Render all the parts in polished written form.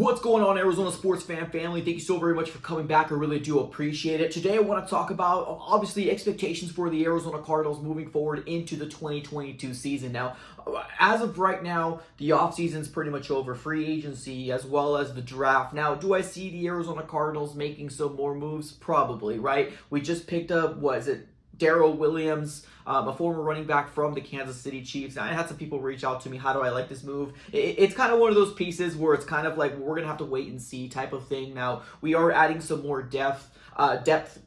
What's going on, Arizona sports fan family? Thank you so very much for coming back. I really do appreciate it. Today I want to talk about, obviously, expectations for the Arizona Cardinals moving forward into the 2022 season. Now, as of right now, the offseason is pretty much over. Free agency as well as the draft. Now, do I see the Arizona Cardinals making some more moves? Probably, right? We just picked up, Darrell Williams, a former running back from the Kansas City Chiefs. Now, I had some people reach out to me, how do I like this move? It's kind of one of those pieces where it's kind of like we're going to have to wait and see type of thing. Now, we are adding some more depth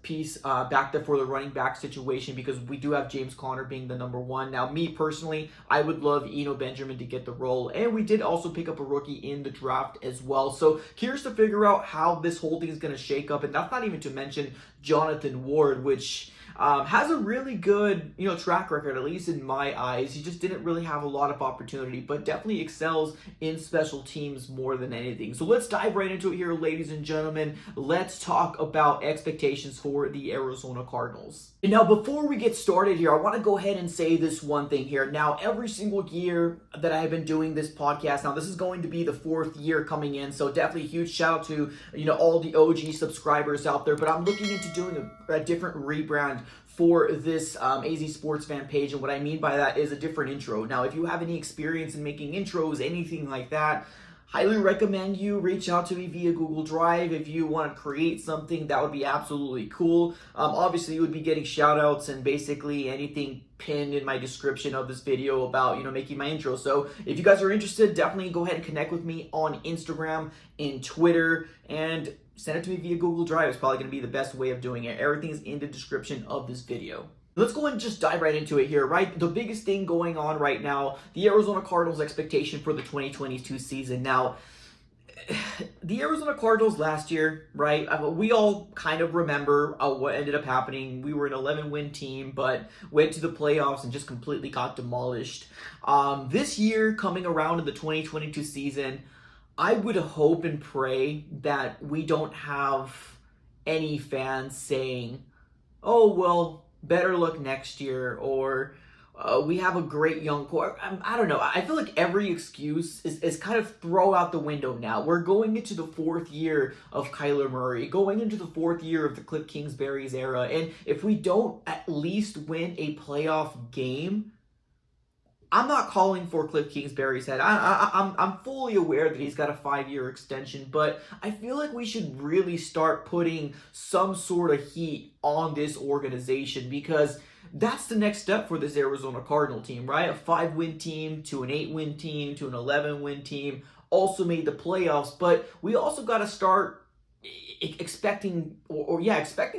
piece back there for the running back situation because we do have James Conner being the number one. Now, me personally, I would love Eno Benjamin to get the role, and we did also pick up a rookie in the draft as well. So curious to figure out how this whole thing is going to shake up, and that's not even to mention Jonathan Ward, which has a really good, track record, at least in my eyes. He just didn't really have a lot of opportunity, but definitely excels in special teams more than anything. So let's dive right into it here, ladies and gentlemen. Let's talk about expectations for the Arizona Cardinals. And now, before we get started here, I want to go ahead and say this one thing here. Now, every single year that I've been doing this podcast, now this is going to be the 4th year coming in, so definitely a huge shout out to, all the OG subscribers out there, but I'm looking into doing a different rebrand for this AZ Sports Fan page, and what I mean by that is a different intro. Now, if you have any experience in making intros, anything like that, highly recommend you reach out to me via Google Drive. If you want to create something, that would be absolutely cool. Obviously, you would be getting shout outs and basically anything pinned in my description of this video about, making my intro. So if you guys are interested, definitely go ahead and connect with me on Instagram and Twitter, and send it to me via Google Drive. It's probably going to be the best way of doing it. Everything is in the description of this video. Let's go ahead and just dive right into it here, right? The biggest thing going on right now, the Arizona Cardinals' expectation for the 2022 season. Now, the Arizona Cardinals last year, right? We all kind of remember what ended up happening. We were an 11-win team, but went to the playoffs and just completely got demolished. This year, coming around in the 2022 season, I would hope and pray that we don't have any fans saying, oh, well, better luck next year, or we have a great young core. I don't know. I feel like every excuse is kind of throw out the window now. We're going into the 4th year of Kyler Murray, going into the 4th year of the Kliff Kingsbury's era, and if we don't at least win a playoff game, I'm not calling for Kliff Kingsbury's head. I'm fully aware that he's got a 5-year extension, but I feel like we should really start putting some sort of heat on this organization, because that's the next step for this Arizona Cardinal team, right? A 5-win team to an 8-win team to an 11-win team, also made the playoffs, but we also got to start expecting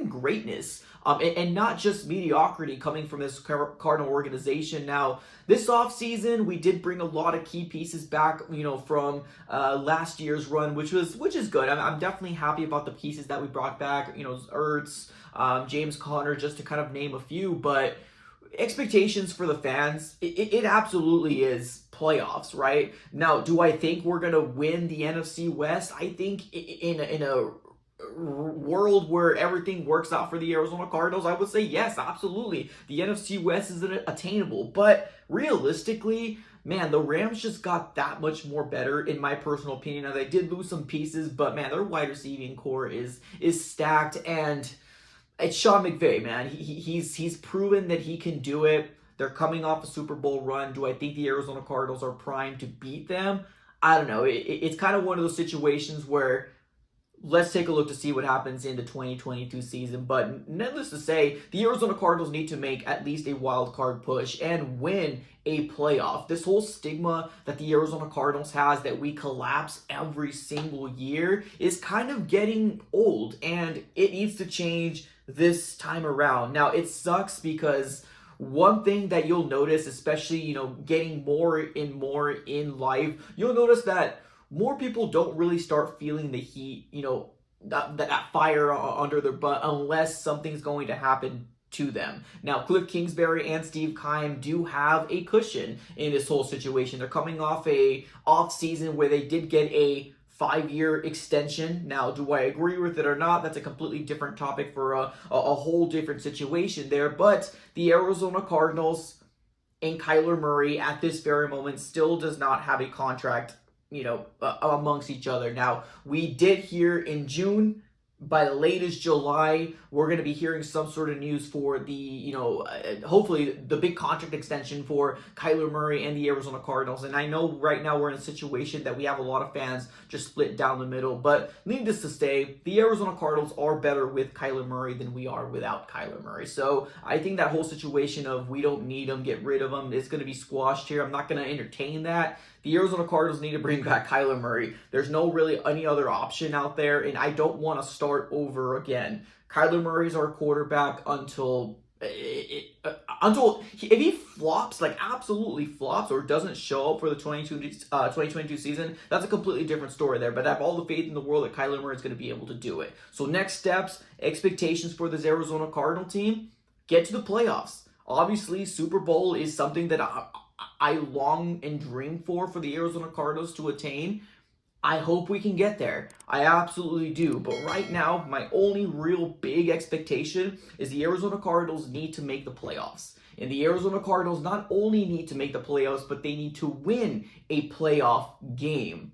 greatness, and not just mediocrity coming from this Cardinal organization. Now, this offseason, we did bring a lot of key pieces back, from last year's run, which is good. I'm definitely happy about the pieces that we brought back, Ertz, James Conner, just to kind of name a few, but expectations for the fans, it absolutely is playoffs, right? Now, do I think we're going to win the NFC West? I think in a world where everything works out for the Arizona Cardinals, I would say yes, absolutely. The NFC West is attainable, but realistically, man, the Rams just got that much more better, in my personal opinion. Now, they did lose some pieces, but man, their wide receiving core is stacked, and it's Sean McVay, man. He's proven that he can do it. They're coming off a Super Bowl run. Do I think the Arizona Cardinals are primed to beat them? I don't know. It's kind of one of those situations where let's take a look to see what happens in the 2022 season. But needless to say, the Arizona Cardinals need to make at least a wild card push and win a playoff. This whole stigma that the Arizona Cardinals has, that we collapse every single year, is kind of getting old, and it needs to change this time around. Now, it sucks because one thing that you'll notice, especially, getting more in life, you'll notice that more people don't really start feeling the heat, that fire under their butt, unless something's going to happen to them. Now, Kliff Kingsbury and Steve Keim do have a cushion in this whole situation. They're coming off a off-season where they did get a 5-year extension. Now, do I agree with it or not? That's a completely different topic for a whole different situation there. But the Arizona Cardinals and Kyler Murray at this very moment still does not have a contract amongst each other. Now, we did hear in June, by the latest July, we're going to be hearing some sort of news for the, hopefully the big contract extension for Kyler Murray and the Arizona Cardinals. And I know right now we're in a situation that we have a lot of fans just split down the middle. But needless to say, the Arizona Cardinals are better with Kyler Murray than we are without Kyler Murray. So I think that whole situation of we don't need him, get rid of him, is going to be squashed here. I'm not going to entertain that. The Arizona Cardinals need to bring back Kyler Murray. There's no really any other option out there, and I don't want to start over again. Kyler Murray's our quarterback until if he flops, like absolutely flops, or doesn't show up for the 2022 season, that's a completely different story there. But I have all the faith in the world that Kyler Murray is going to be able to do it. So next steps, expectations for this Arizona Cardinal team, get to the playoffs. Obviously, Super Bowl is something that I long and dream for the Arizona Cardinals to attain. I hope we can get there. I absolutely do. But right now, my only real big expectation is the Arizona Cardinals need to make the playoffs. And the Arizona Cardinals not only need to make the playoffs, but they need to win a playoff game.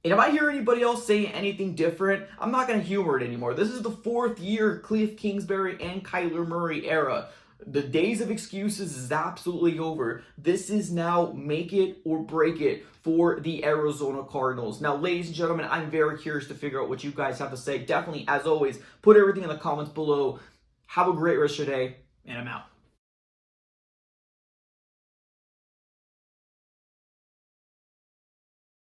And if I hear anybody else say anything different, I'm not going to humor it anymore. This is the fourth year Kliff Kingsbury and Kyler Murray era. The days of excuses is absolutely over. This is now make it or break it for the Arizona Cardinals. Now, ladies and gentlemen, I'm very curious to figure out what you guys have to say. Definitely, as always, put everything in the comments below. Have a great rest of your day, and I'm out.